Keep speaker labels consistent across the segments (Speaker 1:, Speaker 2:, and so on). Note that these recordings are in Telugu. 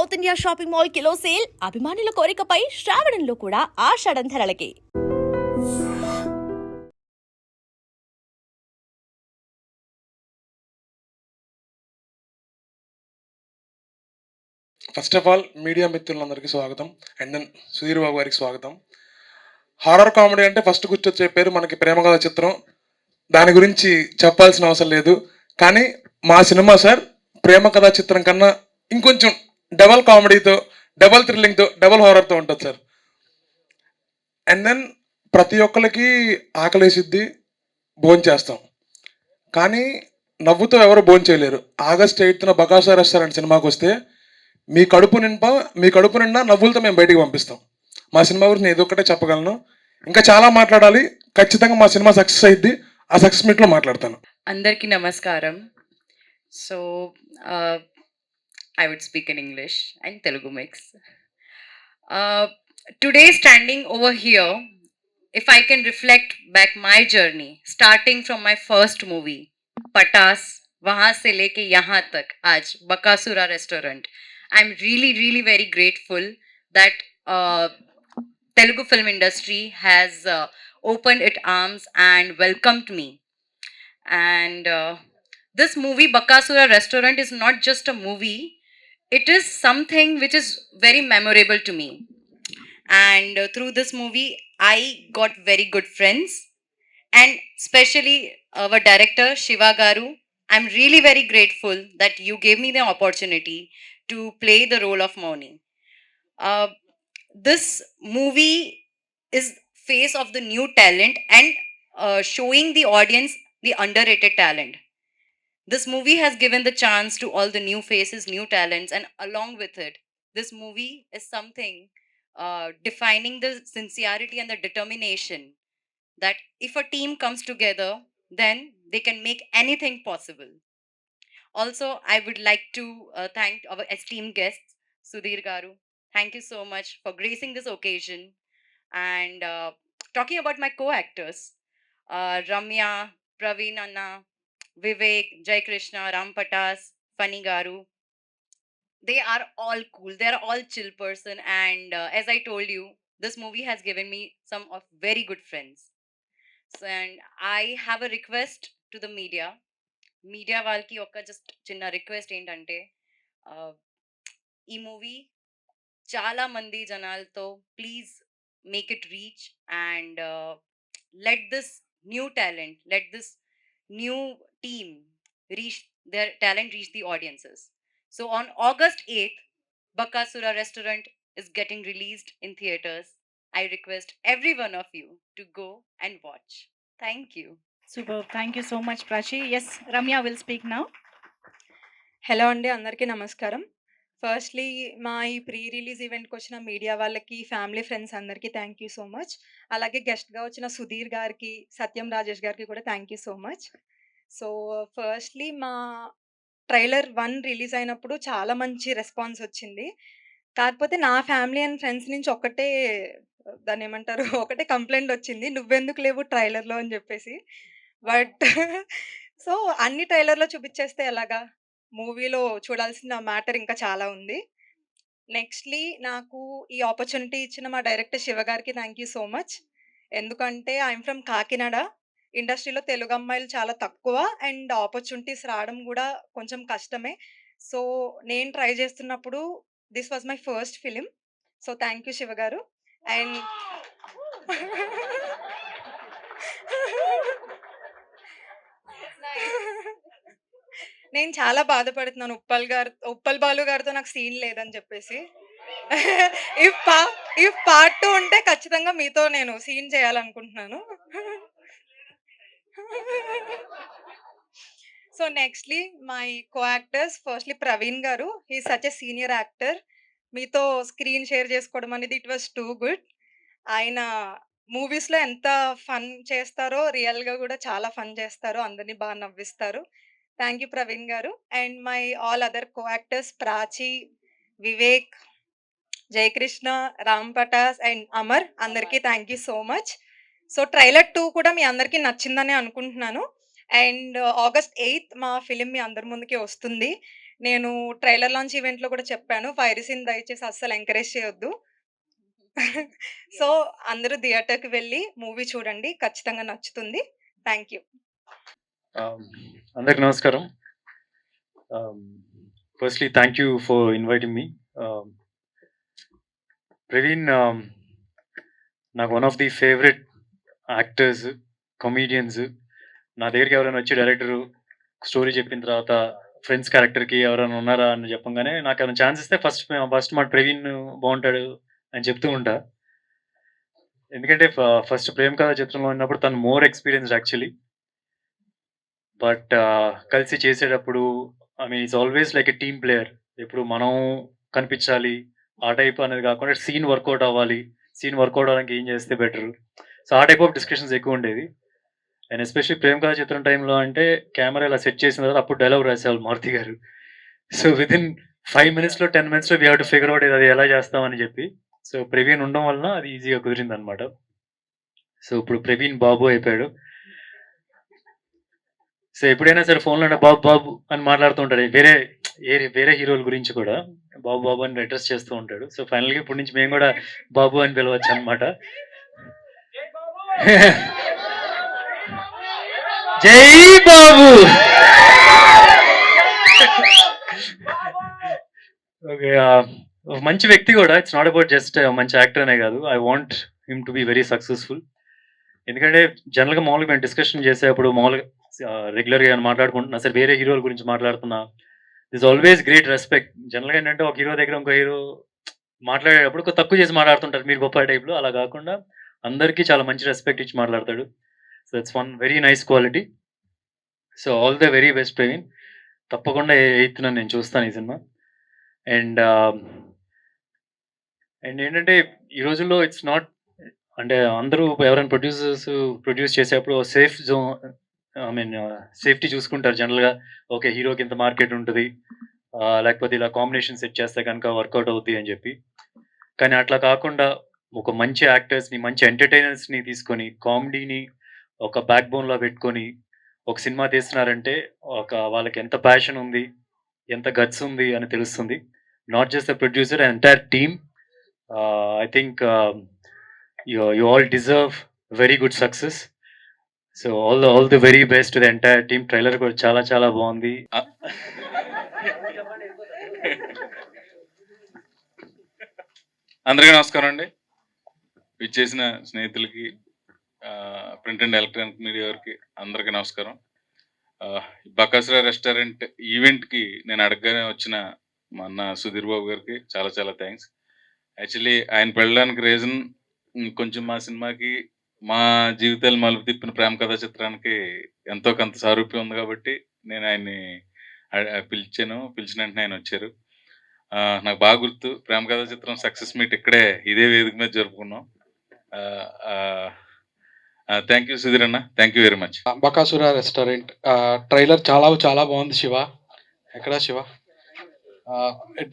Speaker 1: South India shopping mall kilo sale అభిమానుల కోరికపై శ్రావణంలో కూడా ఆషాఢం ధరలకి.
Speaker 2: ఫస్ట్ ఆఫ్ ఆల్ మీడియా మిత్రులందరికీ స్వాగతం. అండ్ దెన్ సుధీర్ బాబు గారికి స్వాగతం. హారర్ కామెడీ అంటే ఫస్ట్ గుర్తొచ్చే పేరు మనకి ప్రేమకథ చిత్రం. దాని గురించి చెప్పాల్సిన అవసరం లేదు. కానీ మా సినిమా సార్ ప్రేమ కథా చిత్రం కన్నా ఇంకొంచెం డబల్ కామెడీతో, డబల్ థ్రిల్లింగ్తో, డబల్ హారర్తో ఉంటుంది సార్. అండ్ దెన్ ప్రతి ఒక్కరికి ఆకలేసిద్ది, భోంచేస్తాం. కానీ నవ్వుతో ఎవరు భోంచేయలేరు. ఆగస్ట్ 8న బకాసా రెస్టారెంట్ సినిమాకి వస్తే మీ కడుపు నిండా నవ్వులతో మేము బయటికి పంపిస్తాం. మా సినిమా గురించి నేను ఇదొక్కటే చెప్పగలను. ఇంకా చాలా మాట్లాడాలి. ఖచ్చితంగా మా సినిమా సక్సెస్ అయ్యిద్ది. ఆ సక్సెస్ మీట్లో మాట్లాడతాను.
Speaker 3: అందరికీ నమస్కారం. So I would speak in English and Telugu mix. Today, standing over here, if I can reflect back my journey, starting from my first movie, Patas, वहाँ से लेके यहाँ तक आज Bakasura restaurant, I'm really very grateful that Telugu film industry has opened its arms and welcomed me. And this movie Bakasura restaurant is not just a movie, it is something which is very memorable to me. And through this movie I got very good friends, and especially our director Shiva Garu, I'm really very grateful that you gave me the opportunity to play the role of Moni. This movie is face of the new talent and showing the audience the underrated talent. This movie has given the chance to all the new faces, new talents, and along with it, this movie is something defining the sincerity and the determination that if a team comes together, then they can make anything possible. Also, I would like to thank our esteemed guests, Sudhir Garu. Thank you so much for gracing this occasion. And talking about my co-actors, Ramya, Praveen Anna, Vivek, Jai Krishna, Ram Patas, Funny Garu, they are all cool. They are all chill person. And as I told you, this movie has given me some of very good friends. So, and I have a request to the media. Media వాళ్ళకి ఒక జస్ట్ చిన్న రిక్వెస్ట్ ఏంటంటే ఈ మూవీ చాలా మంది జనాలతో please make it reach and let this new talent, let this new team reach their talent, reach the audiences. So on August 8th, Bakasura Restaurant is getting released in theaters. I request every one of you to go and watch. Thank you.
Speaker 4: Super. Thank you so much, Prachi. Yes, Ramya will speak now.
Speaker 5: Hello అండి, అందరికీ నమస్కారం. ఫస్ట్లీ మా ఈ ప్రీ రిలీజ్ ఈవెంట్కి వచ్చిన మీడియా వాళ్ళకి, ఫ్యామిలీ ఫ్రెండ్స్ అందరికీ థ్యాంక్ యూ సో మచ్. అలాగే గెస్ట్గా వచ్చిన సుధీర్ గారికి, సత్యం రాజేష్ గారికి కూడా thank you so much. So firstly మా ట్రైలర్ 1 రిలీజ్ అయినప్పుడు చాలా మంచి రెస్పాన్స్ వచ్చింది. కాకపోతే నా ఫ్యామిలీ అండ్ ఫ్రెండ్స్ నుంచి ఒకటే దాన్ని ఏమంటారు ఒకటే కంప్లైంట్ వచ్చింది, నువ్వెందుకు లేవు ట్రైలర్లో అని చెప్పేసి. బట్ సో అన్ని ట్రైలర్లో చూపించేస్తే ఎలాగా, మూవీలో చూడాల్సిన మ్యాటర్ ఇంకా చాలా ఉంది. నెక్స్ట్లీ నాకు ఈ ఆపర్చునిటీ ఇచ్చిన మా డైరెక్టర్ శివ గారికి థ్యాంక్ యూ సో మచ్. ఎందుకంటే ఐఎమ్ ఫ్రమ్ కాకినాడ. ఇండస్ట్రీలో తెలుగు అమ్మాయిలు చాలా తక్కువ అండ్ ఆపర్చునిటీస్ రావడం కూడా కొంచెం కష్టమే. సో నేను ట్రై చేస్తున్నప్పుడు this was my first film. So thank you Shiva గారు. అండ్ నేను చాలా బాధపడుతున్నాను, ఉప్పల్ బాలు గారితో నాకు సీన్ లేదని చెప్పేసి. ఇఫ్ పార్ట్ 2 ఉంటే ఖచ్చితంగా మీతో నేను సీన్ చేయాలనుకుంటున్నాను. So nextly my co actors, firstly Praveen garu, he such a senior actor. మీతో స్క్రీన్ షేర్ చేసుకోవడం అనేది ఇట్ వాస్ టూ గుడ్. ఆయన మూవీస్లో ఎంత ఫన్ చేస్తారో రియల్గా కూడా చాలా ఫన్ చేస్తారో, అందరినీ బాగా నవ్విస్తారు. Thank you Praveen garu. And my all other co actors Prachi, Vivek, Jayakrishna, Ram Patas and Amar, అందరికీ thank you so much. So trailer 2 కూడా మీ అందరికీ నచ్చిందని అనుకుంటున్నాను. అండ్ August 8th మా ఫిలిం మీ అందరి ముందుకే వస్తుంది. నేను ట్రైలర్ లాంచ్ ఈవెంట్‌లో కూడా చెప్పాను. ఫైర్ సీన్ దయచేసి అస్సలు ఎంకరేజ్ చేయొద్దు. సో, అందరూ థియేటర్‌కి వెళ్లి మూవీ చూడండి. ఖచ్చితంగా నచ్చుతుంది. Thank you.
Speaker 6: అందరికి నమస్కారం. Firstly thank you for inviting me. Praveen నాకు one of the favourite actors, comedians. నా దగ్గరికి ఎవరైనా వచ్చి డైరెక్టరు స్టోరీ చెప్పిన తర్వాత ఫ్రెండ్స్ క్యారెక్టర్కి ఎవరైనా ఉన్నారా అని చెప్పంగానే నాకు ఏమైనా ఛాన్స్ ఇస్తే ఫస్ట్ మా ప్రవీణ్ బాగుంటాడు అని చెప్తూ ఉంటా. ఎందుకంటే ఫస్ట్ ప్రేమ కథ చిత్రంలో ఉన్నప్పుడు తను మోర్ ఎక్స్పీరియన్స్డ్ యాక్చువల్లీ. బట్ కలిసి చేసేటప్పుడు I mean it's always like a team player. ఎప్పుడు మనం కనిపించాలి ఆ టైప్ అనేది కాకుండా సీన్ వర్కౌట్ అవ్వాలి. సీన్ వర్కౌట్ అవ్వడానికి ఏం చేస్తే బెటర్. సో ఆ టైప్ ఆఫ్ డిస్కషన్స్ ఎక్కువ ఉండేది. అండ్ ఎస్పెషల్లీ ప్రేమ కథ చిత్రం టైంలో అంటే కెమెరా ఇలా సెట్ చేసిన తర్వాత అప్పుడు డైలాగ్ రాసేవాళ్ళు మారుతి గారు. సో వితిన్ 5 minutesలో 10 minutesలో we have to figure out అది ఎలా చేస్తామని చెప్పి. సో ప్రవీణ్ ఉండడం వలన అది ఈజీగా కుదిరింది అనమాట. సో ఇప్పుడు ప్రవీణ్ బాబు అయిపోయాడు. సో ఎప్పుడైనా సరే ఫోన్లో బాబు బాబు అని మాట్లాడుతూ ఉంటాడు. వేరే హీరోల గురించి కూడా బాబు బాబు అని అడ్రస్ చేస్తూ ఉంటాడు. సో ఫైనల్గా ఇప్పటి నుంచి మేము కూడా బాబు అని పిలవచ్చు అనమాట. జై బాబు. ఓకే, మంచి వ్యక్తి కూడా. ఇట్స్ నాట్ అబౌట్ జస్ట్ మంచి యాక్టర్ అనే కాదు. I want him to be very successful. ఎందుకంటే జనరల్గా మామూలుగా మేము డిస్కషన్ చేసేటప్పుడు మామూలుగా రెగ్యులర్గా ఏమైనా మాట్లాడుకుంటున్నా సరే వేరే హీరోల గురించి మాట్లాడుతున్నా దిస్ ఆల్వేస్ గ్రేట్ రెస్పెక్ట్. జనరల్గా ఏంటంటే ఒక హీరో దగ్గర ఇంకో హీరో మాట్లాడేటప్పుడు కొంచెం తక్కువ చేసి మాట్లాడుతుంటారు మీరు గొప్ప టైప్లో. అలా కాకుండా అందరికీ చాలా మంచి రెస్పెక్ట్ ఇచ్చి మాట్లాడతాడు. So it's one very nice quality. So all the very best Praveen. తప్పకుండా 8th నేను చూస్తాను ఈ సినిమా. అండ్ ఏంటంటే ఈ రోజుల్లో ఇట్స్ నాట్ అంటే అందరూ ఎవరైనా ప్రొడ్యూస్ చేసేటప్పుడు safe zone I mean safety చూసుకుంటారు జనరల్గా. ఓకే, హీరోకి ఇంత మార్కెట్ ఉంటుంది, లేకపోతే ఇలా కాంబినేషన్ సెట్ చేస్తే కనుక వర్కౌట్ అవుద్ది అని చెప్పి. కానీ అట్లా కాకుండా ఒక మంచి యాక్టర్స్ని, మంచి ఎంటర్టైనర్స్ని తీసుకొని కామెడీని ఒక బ్యాక్ బోన్లో పెట్టుకొని ఒక సినిమా తీస్తున్నారంటే వాళ్ళకి ఎంత ప్యాషన్ ఉంది, ఎంత గట్స్ ఉంది అని తెలుస్తుంది. Not just the producer, entire team. I think you all deserve very good success. So all the very best to the entire team. Trailer కూడా చాలా బాగుంది.
Speaker 7: అందరికీ నమస్కారం అండి. విచ్చేసిన స్నేహితులకి, ప్రింట్ అండ్ ఎలక్ట్రానిక్ మీడియా వారికి అందరికీ నమస్కారం. బకాసురా రెస్టారెంట్ ఈవెంట్కి నేను అడగగానే వచ్చిన మా అన్న సుధీర్ బాబు గారికి చాలా థ్యాంక్స్. యాక్చువల్లీ ఆయన వెళ్ళడానికి రీజన్ కొంచెం మా సినిమాకి, మా జీవితాలు మలుపు తిప్పిన ప్రేమ కథా చిత్రానికి ఎంతో కొంత సారూప్యం ఉంది కాబట్టి నేను ఆయన్ని పిలిచిన వెంటనే ఆయన వచ్చారు. నాకు బాగా గుర్తు, ప్రేమ కథా చిత్రం సక్సెస్ మీట్ ఇక్కడే ఇదే వేదిక మీద జరుపుకున్నాం. థ్యాంక్ యూ సుధీర్ అన్న, thank you very much.
Speaker 8: Bakasura restaurant trailer చాలా బాగుంది. శివ ఎక్కడా శివ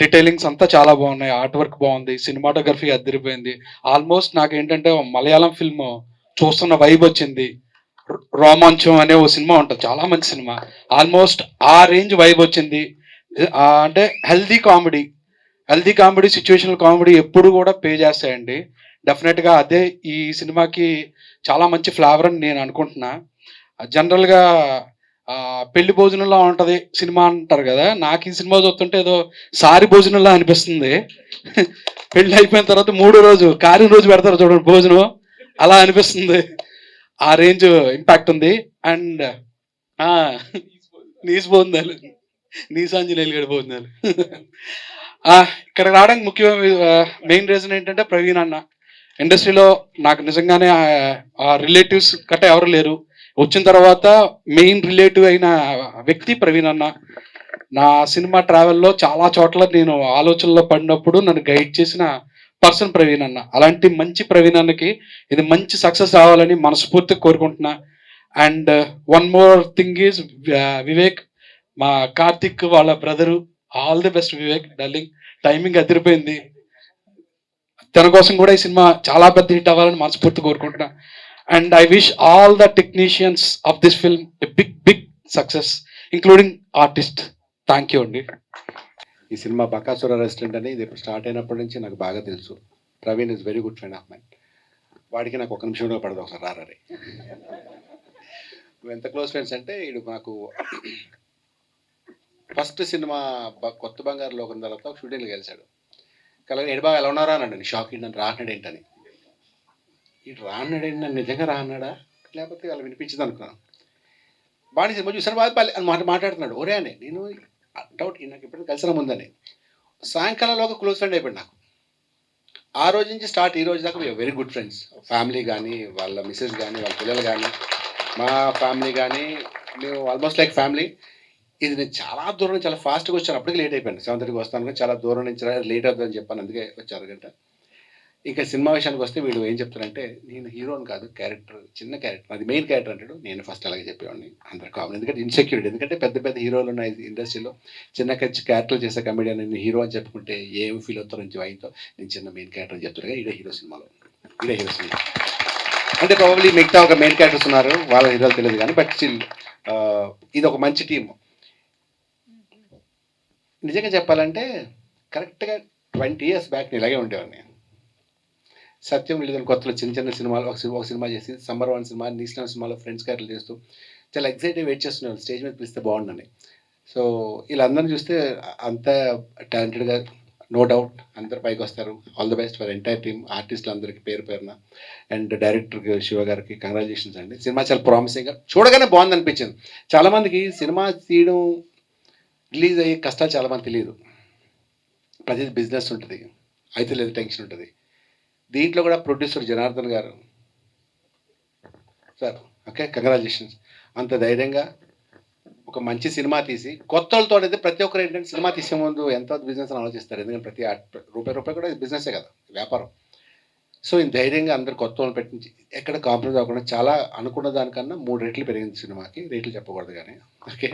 Speaker 8: డీటెయిలింగ్స్ అంతా చాలా బాగున్నాయి. ఆర్ట్ వర్క్ బాగుంది, సినిమాటోగ్రఫీ అదిరిపోయింది. ఆల్మోస్ట్ నాకేంటంటే మలయాళం ఫిల్మ్ చూస్తున్న వైబ్ వచ్చింది. రోమాంచం అనే ఓ సినిమా ఉంటుంది, చాలా మంచి సినిమా. ఆల్మోస్ట్ ఆ రేంజ్ వైబ్ వచ్చింది. అంటే హెల్దీ కామెడీ సిచ్యువేషనల్ కామెడీ ఎప్పుడు కూడా పే చేస్తాయండి. డెఫినెట్గా అదే ఈ సినిమాకి చాలా మంచి ఫ్లేవర్ అని నేను అనుకుంటున్నా. జనరల్గా పెళ్లి భోజనంలా ఉంటుంది సినిమా అంటారు కదా, నాకు ఈ సినిమా చూస్తుంటే ఏదో సారి భోజనంలా అనిపిస్తుంది. పెళ్లి అయిపోయిన తర్వాత 3వ రోజు కార్యం రోజు పెడతారు చూడండి భోజనం, అలా అనిపిస్తుంది. ఆ రేంజ్ ఇంపాక్ట్ ఉంది. అండ్ నీసు నీసాంజనేయులు గడి భోజనాలు. ఇక్కడ రావడానికి మెయిన్ రీజన్ ఏంటంటే ప్రవీణ్ అన్న. ఇండస్ట్రీలో నాకు నిజంగానే రిలేటివ్స్ గట్ట ఎవరు లేరు. వచ్చిన తర్వాత మెయిన్ రిలేటివ్ అయిన వ్యక్తి ప్రవీణ్ అన్న. నా సినిమా ట్రావెల్లో చాలా చోట్ల నేను ఆలోచనలో పడినప్పుడు నన్ను గైడ్ చేసిన పర్సన్ ప్రవీణ్ అన్న. అలాంటి మంచి ప్రవీణ్ అన్నకి ఇది మంచి సక్సెస్ రావాలని మనస్ఫూర్తిగా కోరుకుంటున్నా. And one more thing is Vivek, మా కార్తిక్ వాళ్ళ brother. All the best Vivek darling, timing అదిరిపోయింది. తన కోసం కూడా ఈ సినిమా చాలా పెద్ద హిట్ అవ్వాలని మనస్ఫూర్తి కోరుకుంటున్నా. And I wish all the technicians of this film a big success, including artists. Thank you అండి. ఈ సినిమా బకాసుర రెస్టారెంట్ అని ఇది స్టార్ట్ అయినప్పటి నుంచి నాకు బాగా తెలుసు. Praveen is very good friend of mine. వాడికి నాకు ఒక నిమిషం కూడా పడదు ఒకసారి రారే. నువ్వు ఎంత క్లోజ్ ఫ్రెండ్స్ అంటే వీడు నాకు ఫస్ట్ సినిమా కొత్త బంగారు లోకం తర్వాత ఒక షూటింగ్లో కలిశాడు. కలగా ఎడబాగా ఎలా ఉన్నారా అన్నాడు. షాక్ ఏంటని రాన్నాడు ఏంటని. ఇటు రాన్నాడు ఏంటి, నన్ను నిజంగా రాన్నాడా లేకపోతే అలా వినిపించింది అనుకున్నాను. బాగా సినిమా చూసాను బాగా అని మాట్లాడుతున్నాడు. ఒరే అని నేను డౌట్ నాకు ఎప్పుడైనా కలిసిన ముందని. సాయంకాలంలోగా క్లోజ్ ఫ్రెండ్ అయిపోయాడు నాకు. ఆ రోజు నుంచి స్టార్ట్ ఈ రోజు దాకా వెరీ గుడ్ ఫ్రెండ్స్. ఫ్యామిలీ కానీ వాళ్ళ మిస్సెస్ కానీ వాళ్ళ పిల్లలు కానీ మా ఫ్యామిలీ కానీ మేము ఆల్మోస్ట్ లైక్ ఫ్యామిలీ. ఇది నేను చాలా దూరం నుంచి చాలా ఫాస్ట్గా వచ్చాను. అప్పటికి లేట్ అయిపోయాను. 7:30కి వస్తాను కానీ చాలా దూరం నుంచి లేట్ అవుతుందని చెప్పాను, అందుకే వచ్చారు గంట. ఇంకా సినిమా విషయానికి వస్తే వీడు ఏం చెప్తారంటే నేను హీరోని కాదు, క్యారెక్టర్ చిన్న క్యారెక్టర్, అది మెయిన్ క్యారెక్టర్ అంటాడు. నేను ఫస్ట్ అలాగే చెప్పేవాడిని. అందరు కావాలి, ఎందుకంటే ఇన్సెక్యూరిటీ. ఎందుకంటే పెద్ద పెద్ద హీరోలు ఉన్న ఇండస్ట్రీలో చిన్న క్యారెక్టర్ చేసే కమెడియన్ నేను హీరో అని చెప్పుకుంటే ఏం ఫీల్ అవుతారో నుంచి వాయితో నేను చిన్న మెయిన్ క్యారెక్టర్ అని చెప్తారు. ఇదే హీరో సినిమాలో ఇదే హీరో సినిమా అంటే ప్రాబబ్లీ మిగతా ఒక మెయిన్ క్యారెక్టర్స్ ఉన్నారు, వాళ్ళ హీరోలు తెలియదు కానీ బట్ స్టిల్ ఇది ఒక మంచి టీమ్. నిజంగా చెప్పాలంటే కరెక్ట్గా 20 years బ్యాక్ నేను ఇలాగే ఉండేవాడిని. సత్యం లేదని కొత్తలో చిన్న చిన్న సినిమాలు ఒక సినిమా చేసి సమ్మర్ 1 సినిమా, నీస్లాం సినిమాలో ఫ్రెండ్స్ క్యారెక్టర్లు చేస్తూ చాలా ఎక్సైటివ్ వెయిట్ చేస్తున్నాను స్టేజ్ మీద పిలిస్తే బాగుండని. సో వీళ్ళందరినీ చూస్తే అంత టాలెంటెడ్గా నో డౌట్ అందరు పైకి వస్తారు. All the best for entire team, ఆర్టిస్టులు అందరికీ పేరు పేరున. అండ్ డైరెక్టర్ శివ గారికి కంగ్రాచులేషన్స్ అండి. సినిమా చాలా ప్రామిసింగ్గా చూడగానే బాగుంది అనిపించింది. చాలామందికి సినిమా తీయడం రిలీజ్ అయ్యే కష్టాలు చాలామంది తెలియదు. ప్రతిదీ బిజినెస్ ఉంటుంది, అయితే లేదు టెన్షన్ ఉంటుంది. దీంట్లో కూడా ప్రొడ్యూసర్ జనార్దన్ గారు సార్ ఓకే కంగ్రాచులేషన్స్. అంత ధైర్యంగా ఒక మంచి సినిమా తీసి కొత్త వాళ్ళతో అయితే ప్రతి ఒక్కరు ఏంటంటే సినిమా తీసే ముందు ఎంత బిజినెస్ అని ఆలోచిస్తారు. ఎందుకంటే ప్రతి రూపాయి కూడా బిజినెసే కదా, వ్యాపారం. సో ఈ ధైర్యంగా అందరు కొత్త వాళ్ళని పెట్టించి ఎక్కడ కాంప్రమైజ్ అవ్వకుండా చాలా అనుకున్న దానికన్నా 3 రెట్లు పెరిగింది సినిమాకి. రేట్లు చెప్పకూడదు కానీ ఓకే.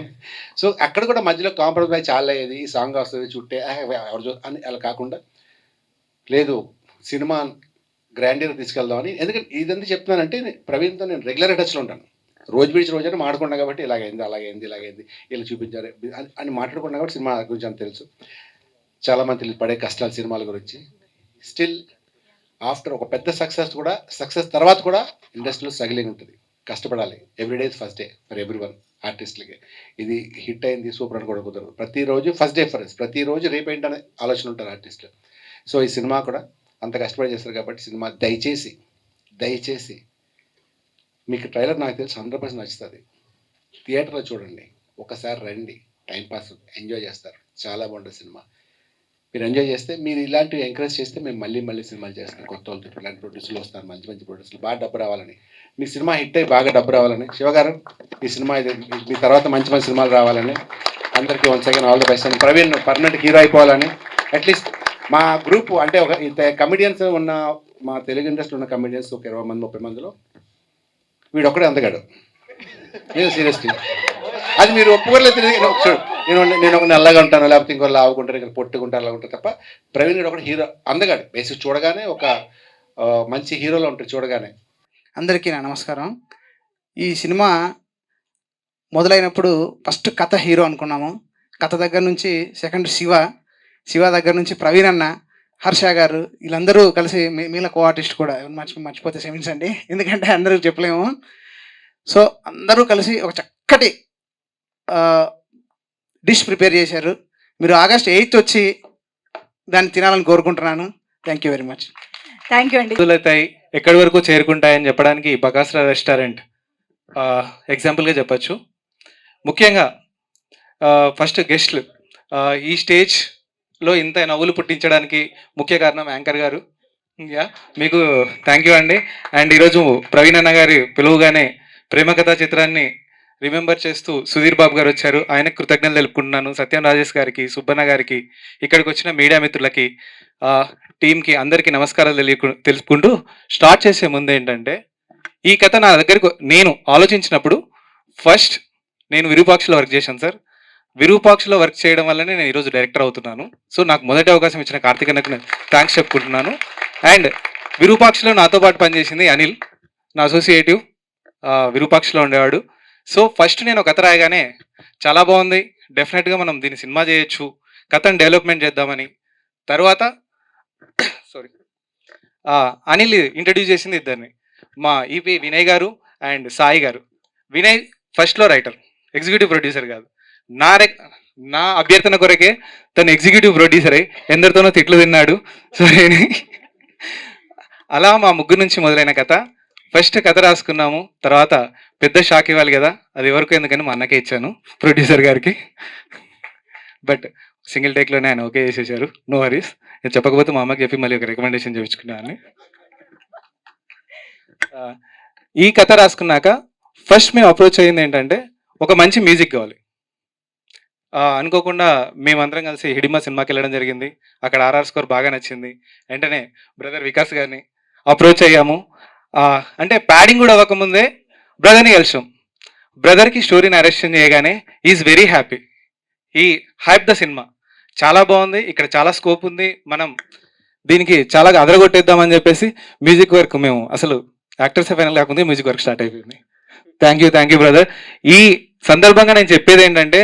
Speaker 8: సో అక్కడ కూడా మధ్యలో కాంప్రమైజ్ చాలా అయ్యేది. ఈ సాంగ్ వస్తుంది చుట్టే ఎవరు అని అలా కాకుండా లేదు సినిమా గ్రాండీగా తీసుకెళ్దామని. ఎందుకంటే ఇదంతా చెప్తున్నానంటే ప్రవీణ్తో నేను రెగ్యులర్ టచ్లో ఉంటాను. రోజు విడిచి రోజైనా మాట్లాడుకున్నాం కాబట్టి ఇలాగైంది అలాగైంది ఇలా చూపించారు అని మాట్లాడుకున్నాం కాబట్టి సినిమా గురించి అంత తెలుసు. చాలామంది తెలియదు పడే కష్టాలు సినిమాల గురించి. స్టిల్ ఆఫ్టర్ ఒక పెద్ద సక్సెస్ తర్వాత కూడా ఇండస్ట్రీలో స్ట్రగ్లింగ్ ఉంటుంది, కష్టపడాలి. Everyday is first day for everyone. ఆర్టిస్టులకి ఇది హిట్ అయింది సూపర్ అని కూడా కుదరదు. ప్రతిరోజు ఫస్ట్ డే ఫర్ ప్రతిరోజు రేపేంటనే ఆలోచన ఉంటారు ఆర్టిస్టులు. సో ఈ సినిమా కూడా అంత కష్టపడి చేస్తారు కాబట్టి సినిమా దయచేసి మీకు ట్రైలర్ నాకు తెలిసి 100% నచ్చుతుంది. థియేటర్లో చూడండి, ఒకసారి రండి, టైంపాస్ ఎంజాయ్ చేస్తారు. చాలా బాగుంటుంది సినిమా. మీరు ఎంజాయ్ చేస్తే, మీరు ఇలాంటివి ఎంకరేజ్ చేస్తే మేము మళ్ళీ సినిమాలు చేస్తాం. కొత్త వాళ్ళతో ఇలాంటి ప్రొడ్యూసర్లు వస్తారు, మంచి ప్రొడ్యూసర్లు, బాగా డబ్బు రావాలని. మీ సినిమా హిట్ అయ్యి బాగా డబ్బు రావాలని. శివగారు ఈ సినిమా ఇది మీ తర్వాత మంచి సినిమాలు రావాలని అందరికీ once again all the best. And Praveen permanent hero అయిపోవాలని. అట్లీస్ట్ మా గ్రూప్ అంటే ఒక కమెడియన్స్ ఉన్న మా తెలుగు ఇండస్ట్రీ ఉన్న కమెడియన్స్ ఒక 20 మంది 30 మందిలో వీడు ఒక్కడే అందగాడు. లేదు సీరియస్లీ, అది మీరు ఒప్పుకోలేదు. నేను ఒక నల్లగా ఉంటాను, లేకపోతే ఇంకో లావుకుంటారు, ఇంకా పొట్టుకుంటారు, అలా ఉంటారు తప్ప ప్రవీణ్ గారు ఒకటి హీరో అందగాడు. బేసిక్ చూడగానే ఒక మంచి హీరోలో ఉంటారు చూడగానే.
Speaker 9: అందరికీ నా నమస్కారం. ఈ సినిమా మొదలైనప్పుడు ఫస్ట్ కథ హీరో అనుకున్నాము. కథ దగ్గర నుంచి సెకండ్ శివ దగ్గర నుంచి ప్రవీణ్ అన్న, హర్ష గారు, వీళ్ళందరూ కలిసి మీలా కో ఆర్టిస్ట్ కూడా మర్చిపోతే క్షమించండి, ఎందుకంటే అందరూ చెప్పలేము. సో అందరూ కలిసి ఒక చక్కటి డిష్ ప్రిపేర్ చేశారు. మీరు August 8th వచ్చి దాన్ని తినాలని కోరుకుంటున్నాను. Thank you very much.
Speaker 4: Thank you అండి.
Speaker 10: అవుతాయి ఎక్కడి వరకు చేరుకుంటాయని చెప్పడానికి బకాసుర రెస్టారెంట్ ఎగ్జాంపుల్గా చెప్పచ్చు. ముఖ్యంగా ఫస్ట్ గెస్ట్లు ఈ స్టేజ్లో ఇంత నవ్వులు పుట్టించడానికి ముఖ్య కారణం యాంకర్ గారు. మీకు థ్యాంక్ యూ అండి. అండ్ ఈరోజు ప్రవీణ్ అన్న గారి పిలువుగానే ప్రేమ కథా చిత్రాన్ని రిమెంబర్ చేస్తూ సుధీర్ బాబు గారు వచ్చారు. ఆయనకు కృతజ్ఞతలు తెలుపుకుంటున్నాను. సత్యం రాజేష్ గారికి, సుబ్బన్న గారికి, ఇక్కడికి వచ్చిన మీడియా మిత్రులకి, టీంకి అందరికీ నమస్కారాలు తెలుపుకుంటూ స్టార్ట్ చేసే ముందు ఏంటంటే, ఈ కథ నా దగ్గరకు నేను ఆలోచించినప్పుడు ఫస్ట్ నేను విరూపాక్షలో వర్క్ చేశాను సార్. విరూపాక్షలో వర్క్ చేయడం వల్లనే నేను ఈరోజు డైరెక్టర్ అవుతున్నాను. సో నాకు మొదటి అవకాశం ఇచ్చిన కార్తిక్ అన్నకు నేను థ్యాంక్స్ చెప్పుకుంటున్నాను. అండ్ విరూపాక్షలో నాతో పాటు పనిచేసింది అనిల్, నా అసోసియేటివ్ విరూపాక్షలో ఉండేవాడు. సో ఫస్ట్ నేను కథ రాయగానే చాలా బాగుంది, డెఫినెట్గా మనం దీన్ని సినిమా చేయొచ్చు, కథను డెవలప్మెంట్ చేద్దామని. తర్వాత సారీ అనిల్ ఇంట్రడ్యూస్ చేసింది ఇద్దరిని, మా ఈపీ వినయ్ గారు అండ్ సాయి గారు. వినయ్ ఫస్ట్లో రైటర్, ఎగ్జిక్యూటివ్ ప్రొడ్యూసర్ కాదు. నా అభ్యర్థన కొరకే తను ఎగ్జిక్యూటివ్ ప్రొడ్యూసర్ అయి ఎందరితోనో తిట్లు తిన్నాడు. సో అలా మా ముగ్గురు నుంచి మొదలైన కథ. ఫస్ట్ కథ రాసుకున్నాము, తర్వాత పెద్ద షాక్ ఇవ్వాలి కదా, అది ఎవరికి ఎందుకని మా అన్నకే ఇచ్చాను, ప్రొడ్యూసర్ గారికి. బట్ సింగిల్ టేక్లోనే ఆయన ఓకే చేసేసారు, నో వరీస్. నేను చెప్పకపోతే మా అమ్మకి చెప్పి మళ్ళీ ఒక రికమెండేషన్ చేయించుకున్నాను. ఈ కథ రాసుకున్నాక ఫస్ట్ మేము అప్రోచ్ అయ్యింది ఏంటంటే, ఒక మంచి మ్యూజిక్ కావాలి. అనుకోకుండా మేమందరం కలిసి హిడిమా సినిమాకి వెళ్ళడం జరిగింది. అక్కడ ఆర్ఆర్ స్కోర్ బాగా నచ్చింది. వెంటనే బ్రదర్ వికాస్ గారిని అప్రోచ్ అయ్యాము. అంటే ప్యాడింగ్ కూడా అవ్వకముందే బ్రదర్ని కలిసాం. బ్రదర్కి స్టోరీ నరేషన్ చేయగానే ఈజ్ వెరీ హ్యాపీ. ఈ హైప్ ద సినిమా చాలా బాగుంది, ఇక్కడ చాలా స్కోప్ ఉంది, మనం దీనికి చాలా అదరగొట్టేద్దామని చెప్పేసి మ్యూజిక్ వర్క్ మేము అసలు యాక్టర్స్ ఫైనల్ కాకుండా మ్యూజిక్ వర్క్ స్టార్ట్ అయిపోయింది. Thank you brother. ఈ సందర్భంగా నేను చెప్పేది ఏంటంటే,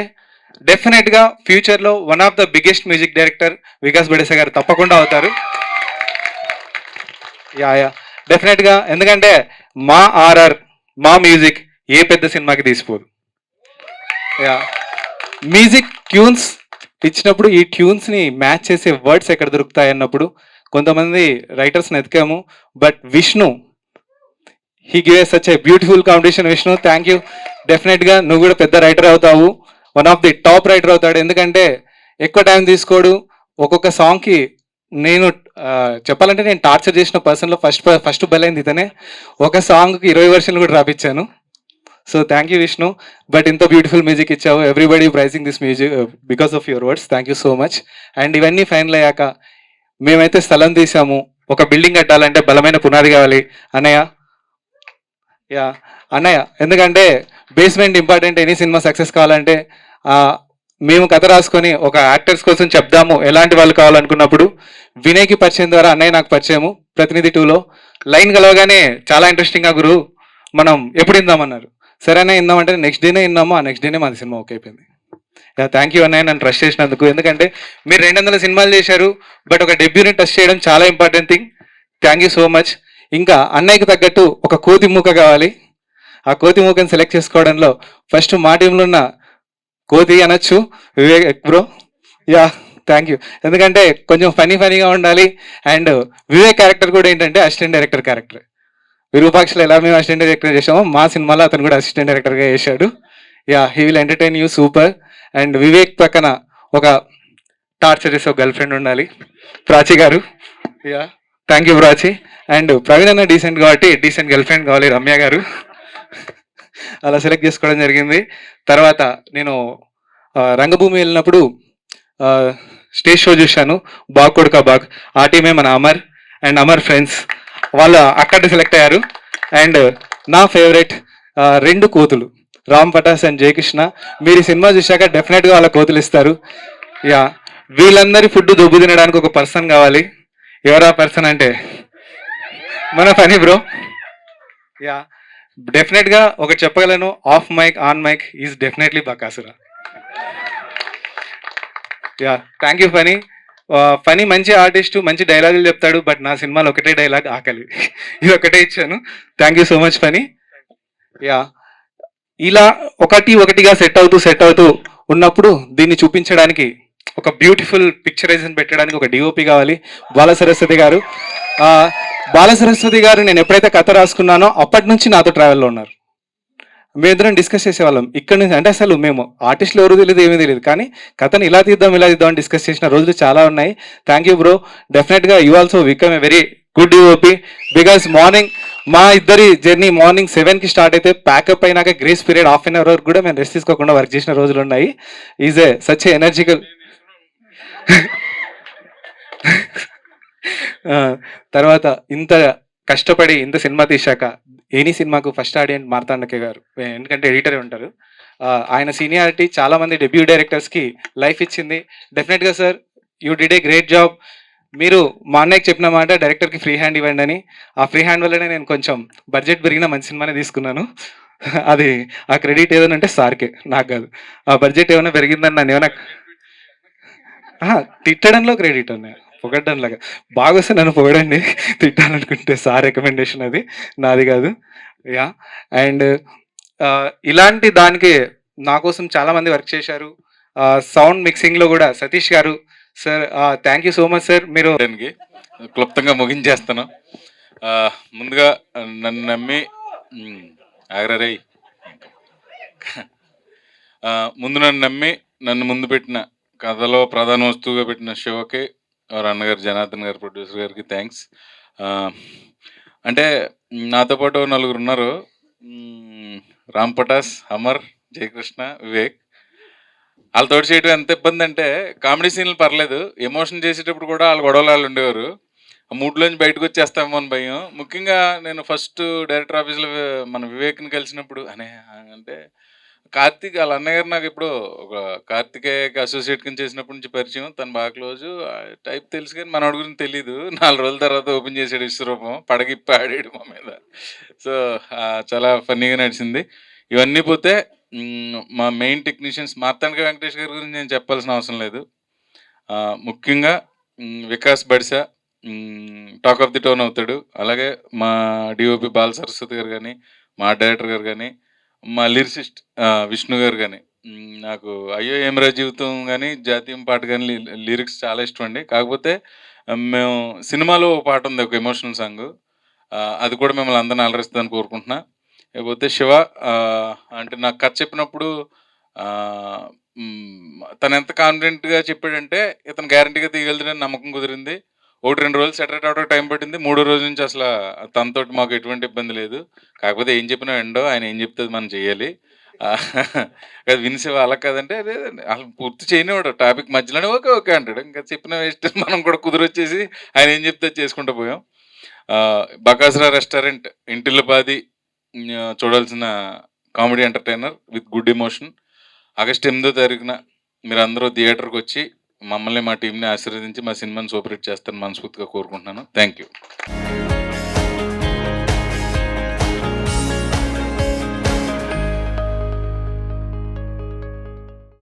Speaker 10: డెఫినెట్గా ఫ్యూచర్లో one of the biggest music director Vikas Badesa గారు తప్పకుండా అవుతారు. యా డెఫినెట్గా. ఎందుకంటే మా ఆర్ఆర్, మా మ్యూజిక్ ఏ పెద్ద సినిమాకి తీసిపోదు. యా మ్యూజిక్ ట్యూన్స్ ఇచ్చినప్పుడు ఈ ట్యూన్స్ని మ్యాచ్ చేసే వర్డ్స్ ఎక్కడ దొరుకుతాయి అన్నప్పుడు కొంతమంది రైటర్స్ని ఎతికాము. But Vishnu, he give such a beautiful competition. Vishnu, thank you. డెఫినెట్గా నువ్వు కూడా పెద్ద రైటర్ అవుతావు, one of the top writer అవుతాడు. ఎందుకంటే ఎక్కువ టైం తీసుకోడు. ఒక్కొక్క సాంగ్కి నేను చెప్పాలంటే నేను టార్చర్ చేసిన పర్సన్లో ఫస్ట్ బలైంది ఇతనే. ఒక సాంగ్కి 20 వర్షన్లు కూడా రాపించాను. So thank you Vishnu. But ఇంత బ్యూటిఫుల్ మ్యూజిక్ ఇచ్చావు. Everybody praising this music because of your words. Thank you so much. And ఇవన్నీ ఫైనల్ అయ్యాక మేమైతే స్థలం తీసాము. ఒక బిల్డింగ్ కట్టాలంటే బలమైన పునాది కావాలి అన్నయ్య. యా అన్నయ్య, ఎందుకంటే basement important. Any cinema success కావాలంటే మేము కథ రాసుకొని ఒక యాక్టర్స్ కోసం చెప్దాము ఎలాంటి వాళ్ళు కావాలనుకున్నప్పుడు వినయ్కి పరిచయం ద్వారా అన్నయ్య నాకు పరిచయము. ప్రతినిధి 2లో లైన్ కలవగానే చాలా ఇంట్రెస్టింగ్గా గురు మనం ఎప్పుడు ఇందామన్నారు. సరేనా ఇందామంటే నెక్స్ట్ డేనే విన్నాము. ఆ నెక్స్ట్ డేనే మాది సినిమా ఓకే అయిపోయింది. థ్యాంక్ యూ అన్నయ్య నన్ను ట్రస్ట్ చేసినందుకు. ఎందుకంటే మీరు 200 సినిమాలు చేశారు, బట్ ఒక డెబ్యూని టచ్ చేయడం చాలా important thing. Thank you so much. ఇంకా అన్నయ్యకి తగ్గట్టు ఒక కోతి మూక కావాలి. ఆ కోతి మూకని సెలెక్ట్ చేసుకోవడంలో ఫస్ట్ మా టీంలో ఉన్న కోతి అనొచ్చు Vivek bro. Yeah thank you. ఎందుకంటే కొంచెం ఫనీగా ఉండాలి. అండ్ వివేక్ క్యారెక్టర్ కూడా ఏంటంటే అసిస్టెంట్ డైరెక్టర్ క్యారెక్టర్. విరూపాక్షలో ఎలా మేము అసిస్టెంట్ డైరెక్టర్ చేసామో మా సినిమాలో అతను కూడా అసిస్టెంట్ డైరెక్టర్గా చేశాడు. Yeah he will entertain you super. And Vivek పక్కన ఒక టార్చర్ చేసే ఒక గర్ల్ ఫ్రెండ్ ఉండాలి, Prachi garu. Ya thank you Prachi. And Praveen అన్న డీసెంట్ కాబట్టి డీసెంట్ గర్ల్ ఫ్రెండ్ కావాలి, రమ్య గారు. అలా సెలెక్ట్ చేసుకోవడం జరిగింది. తర్వాత నేను రంగభూమి వెళ్ళినప్పుడు స్టేజ్ షో చూశాను, బాగ్ కొడుకా బాగ్. ఆ టీమే మన అమర్ అండ్ అమర్ ఫ్రెండ్స్, వాళ్ళు అక్కడ సెలెక్ట్ అయ్యారు. అండ్ నా ఫేవరెట్ 2 కోతులు, రామ్ పటాస్ అండ్ జయకృష్ణ. మీరు ఈ సినిమా చూశాక డెఫినెట్గా వాళ్ళ కోతులు ఇస్తారు. యా వీళ్ళందరి ఫుడ్ దొబ్బు తినడానికి ఒక పర్సన్ కావాలి. ఎవరా పర్సన్ అంటే మన ఫనీ బ్రో. యా డెఫినెట్గా ఒకటి చెప్పగలను, off mic on mic is definitely Bakasura. Yeah thank you Phani. Phani మంచి ఆర్టిస్టు, మంచి డైలాగులు చెప్తాడు. బట్ నా సినిమాలో ఒకటే డైలాగ్, ఆకలి. ఇది ఒకటే ఇచ్చాను. Thank you so much Phani. Yeah ఇలా ఒకటిగా సెట్ అవుతూ ఉన్నప్పుడు దీన్ని చూపించడానికి ఒక బ్యూటిఫుల్ పిక్చరైజేషన్ పెట్టడానికి ఒక డిఓపి కావాలి, బాలసరస్వతి గారు. బాలసరస్వతి గారు నేను ఎప్పుడైతే కథ రాసుకున్నానో అప్పటి నుంచి నాతో ట్రావెల్లో ఉన్నారు. మేమిద్దరం డిస్కస్ చేసేవాళ్ళం ఇక్కడ నుంచి. అంటే అసలు మేము ఆర్టిస్టులు ఎవరు తెలియదు, ఏమీ తెలియదు, కానీ కథను ఇలా తీద్దాం అని డిస్కస్ చేసిన రోజులు చాలా ఉన్నాయి. Thank you bro. డెఫినెట్గా you also become a very good DOP. Because morning మా ఇద్దరి జర్నీ మార్నింగ్ 7కి స్టార్ట్ అయితే ప్యాకప్ అయినాక గ్రేస్ పీరియడ్ ½ an hour వరకు కూడా మేము రెస్ట్ తీసుకోకుండా వర్క్ చేసిన రోజులు ఉన్నాయి. Is a such a ఎనర్జికల్. తర్వాత ఇంత కష్టపడి ఇంత సినిమా తీశాక ఎనీ సినిమాకు ఫస్ట్ ఆడియన్స్ మార్తాండకే గారు, ఎందుకంటే ఎడిటరే ఉంటారు. ఆయన సీనియారిటీ చాలా మంది డెబ్యూ డైరెక్టర్స్కి లైఫ్ ఇచ్చింది. డెఫినెట్గా sir you did a great job. మీరు మా అన్నయ్యకి చెప్పిన మాట డైరెక్టర్కి ఫ్రీ హ్యాండ్ ఇవ్వండి అని. ఆ ఫ్రీ హ్యాండ్ వల్లనే నేను కొంచెం బడ్జెట్ పెరిగిన మంచి సినిమానే తీసుకున్నాను. అది ఆ క్రెడిట్ ఏదైనా అంటే సార్కే, నాకు కాదు. ఆ బడ్జెట్ ఏమైనా పెరిగిందని నన్ను ఏమైనా తిట్టడంలో క్రెడిట్ అన్న, పొగడ్డంలాగా. బాగా వస్తే నన్ను పొగడండి, తిట్టాలనుకుంటే సార్ రికమెండేషన్, అది నాది కాదు. యా. అండ్ ఇలాంటి దానికి నా కోసం చాలామంది వర్క్ చేశారు. సౌండ్ మిక్సింగ్లో కూడా సతీష్ గారు sir, thank you so much sir. మీరు
Speaker 7: చేయడానికి క్లుప్తంగా ముగించేస్తాను. ముందుగా నన్ను నమ్మి ఆగ్రరై ముందు నన్ను ముందు పెట్టిన కథలో ప్రధాన వస్తువుగా పెట్టిన శివకి, వారు అన్నగారు జనార్దన్ గారు, ప్రొడ్యూసర్ గారికి థ్యాంక్స్. అంటే నాతో పాటు నలుగురు ఉన్నారు, రామ్ పటాస్, అమర్, జయకృష్ణ, వివేక్. వాళ్ళతో చేయడం ఎంత ఇబ్బంది అంటే, కామెడీ సీన్లు పర్లేదు, ఎమోషన్ చేసేటప్పుడు కూడా వాళ్ళ గొడవలు వాళ్ళు ఉండేవారు. ఆ మూడ్లోంచి బయటకు వచ్చేస్తామో అని భయం. ముఖ్యంగా నేను ఫస్ట్ డైరెక్టర్ ఆఫీస్లో మన వివేక్ని కలిసినప్పుడు అంటే కార్తీక్ వాళ్ళ అన్నగారు నాకు ఇప్పుడు ఒక కార్తికేయకి అసోసియేట్ కింద చేసినప్పటి నుంచి పరిచయం, తను బాగా క్లోజు టైప్ తెలుసు, కానీ మనోడి గురించి తెలీదు. 4 రోజుల తర్వాత ఓపెన్ చేసాడు విశ్వరూపం, పడగిప్పి ఆడాడు మా మీద. సో చాలా ఫన్నీగా నడిచింది. ఇవన్నీ పోతే మా మెయిన్ టెక్నీషియన్స్ మార్తాండ వెంకటేష్ గారి గురించి నేను చెప్పాల్సిన అవసరం లేదు. ముఖ్యంగా Vikas Badisa talk of the town అవుతాడు. అలాగే మా డిఓపి బాల సరస్వతి గారు కానీ, మా డైరెక్టర్ గారు కానీ, మా లిరిసిస్ట్ విష్ణు గారు కానీ, నాకు అయ్యో ఏమరా జీవితం కానీ, జాతీయం పాట కానీ లిరిక్స్ చాలా ఇష్టం అండి. కాకపోతే మేము సినిమాలో ఒక పాట ఉంది, ఒక ఎమోషనల్ సాంగ్, అది కూడా మిమ్మల్ని అందరిని అలరిస్తుందని కోరుకుంటున్నా. లేకపోతే శివ అంటే నాకు కథ చెప్పినప్పుడు తను ఎంత కాన్ఫిడెంట్గా చెప్పాడంటే, ఇతను గ్యారంటీగా తీయగలుగుతాడని నమ్మకం కుదిరింది. 1-2 రోజులు సెటరేట్ అవడానికి టైం పట్టింది. 3వ రోజు నుంచి అసలు తనతోటి మాకు ఎటువంటి ఇబ్బంది లేదు. కాకపోతే ఏం చెప్పినా ఎండో, ఆయన ఏం చెప్తే మనం చేయాలి. అది వినిసే అలా కాదంటే అదే అసలు పూర్తి చేయనివాడు, టాపిక్ మధ్యలోనే ఓకే ఓకే అంటాడు. ఇంకా చెప్పిన వేస్ట్, మనం కూడా కుదిరొచ్చేసి ఆయన ఏం చెప్తే చేసుకుంటూ పోయాం. బకాసురా రెస్టారెంట్ ఇంటిల్లిపాది చూడాల్సిన comedy entertainer with good emotion. August 8వ తారీఖున మీరు అందరూ థియేటర్కి వచ్చి మమ్మల్ని, మా టీంని ఆశీర్వదించి మా సినిమాని సూపర్ హిట్ చేస్తారని మనస్ఫూర్తిగా కోరుకుంటున్నాను. Thank you.